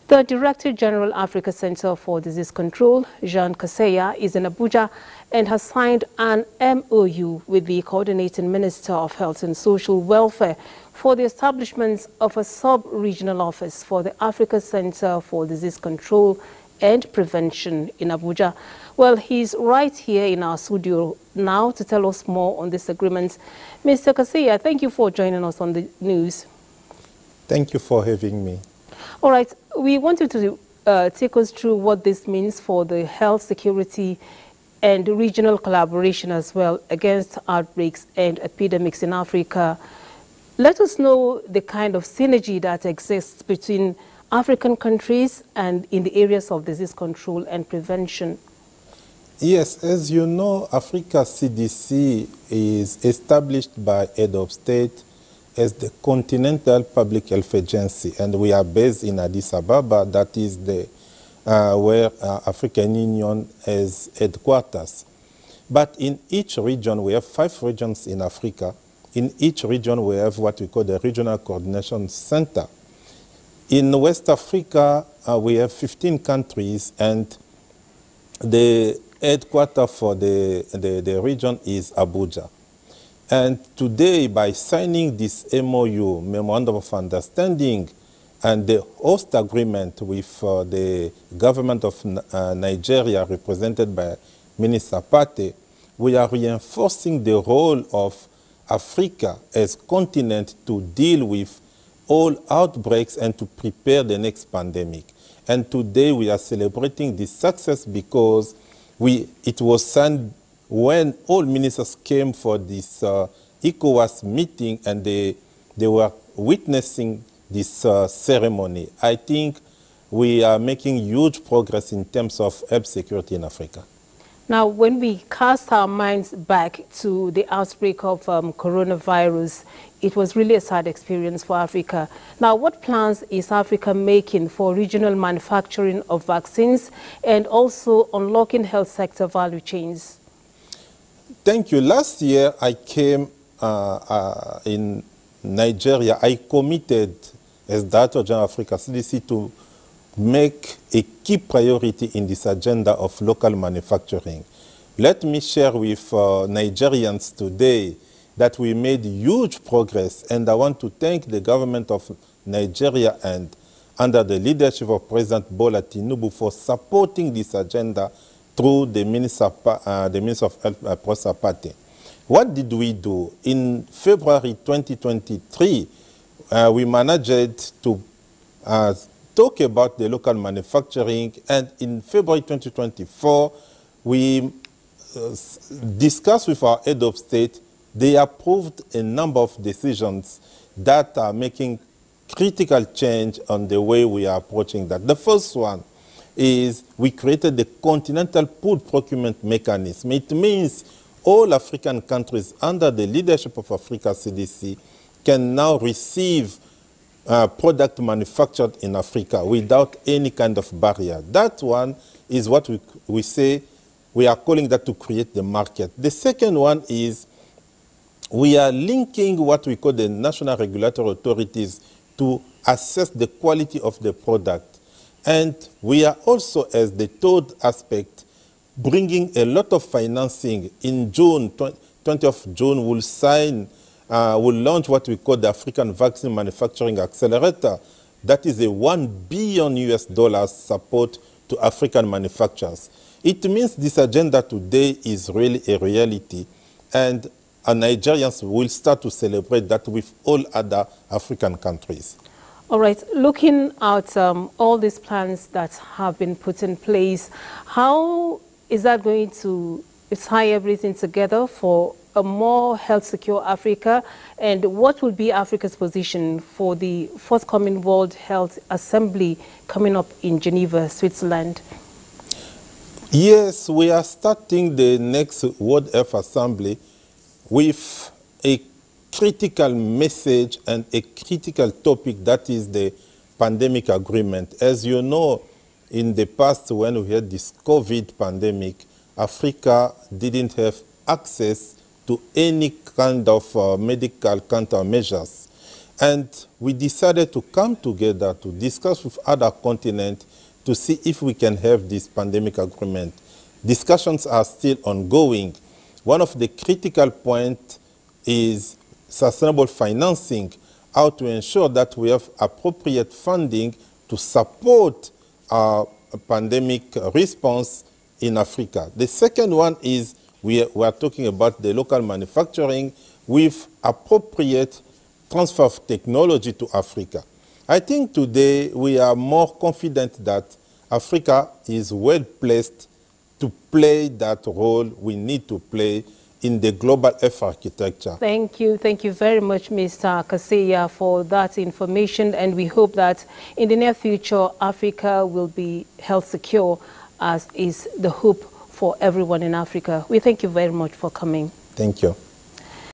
The Director General Africa Center for Disease Control, Jean Kaseya, is in Abuja and has signed an MOU with the Coordinating Minister of Health and Social Welfare for the establishment of a sub-regional office for the Africa Center for Disease Control and Prevention in Abuja. Well, he's right here in our studio now to tell us more on this agreement. Mr. Kaseya, thank you for joining us on the news. Thank you for having me. All right, we want you to take us through what this means for the health security and regional collaboration as well against outbreaks and epidemics in Africa. Let us know the kind of synergy that exists between African countries and in the areas of disease control and prevention. Yes, as you know, Africa CDC is established by head of state as the Continental Public Health Agency, and we are based in Addis Ababa. That is the where African Union has headquarters. But in each region, we have 5 regions in Africa. In each region, we have what we call the Regional Coordination Center. In West Africa, we have 15 countries, and the headquarters for the region is Abuja. And today, by signing this MOU, Memorandum of Understanding, and the host agreement with the government of Nigeria, represented by Minister Pate, we are reinforcing the role of Africa as continent to deal with all outbreaks and to prepare the next pandemic. And today we are celebrating this success because it was signed when all ministers came for this ECOWAS meeting, and they were witnessing this ceremony. I think we are making huge progress in terms of health security in Africa. Now, when we cast our minds back to the outbreak of coronavirus, it was really a sad experience for Africa. Now, what plans is Africa making for regional manufacturing of vaccines and also unlocking health sector value chains? Thank you. Last year, I came in Nigeria. I committed, as Director General of Africa CDC, to make a key priority in this agenda of local manufacturing. Let me share with Nigerians today that we made huge progress, and I want to thank the government of Nigeria and under the leadership of President Bola Tinubu for supporting this agenda through the Minister of Health, Professor Pate. What did we do? In February 2023, we managed to talk about the local manufacturing, and in February 2024, we discussed with our head of state. They approved a number of decisions that are making critical change on the way we are approaching that. The first one is we created the Continental Pool Procurement Mechanism. It means all African countries under the leadership of Africa CDC can now receive product manufactured in Africa without any kind of barrier. That one is what we say, we are calling that to create the market. The second one is we are linking what we call the national regulatory authorities to assess the quality of the product. And we are also, as the third aspect, bringing a lot of financing. In June, 20th of June, we'll launch what we call the African Vaccine Manufacturing Accelerator. That is a $1 billion support to African manufacturers. It means this agenda today is really a reality, and Nigerians will start to celebrate that with all other African countries. All right, looking at all these plans that have been put in place, how is that going to tie everything together for a more health secure Africa? And what will be Africa's position for the forthcoming World Health Assembly coming up in Geneva, Switzerland? Yes, we are starting the next World Health Assembly with a critical message and a critical topic, that is the pandemic agreement. As you know, in the past when we had this COVID pandemic, Africa didn't have access to any kind of medical countermeasures. And we decided to come together to discuss with other continents to see if we can have this pandemic agreement. Discussions are still ongoing. One of the critical points is sustainable financing, how to ensure that we have appropriate funding to support our pandemic response in Africa. The second one is we are talking about the local manufacturing with appropriate transfer of technology to Africa. I think today we are more confident that Africa is well placed to play that role we need to play in the global health architecture. Thank you very much, Mr. Kaseya, for that information, and we hope that in the near future, Africa will be health secure, as is the hope for everyone in Africa. We thank you very much for coming. Thank you.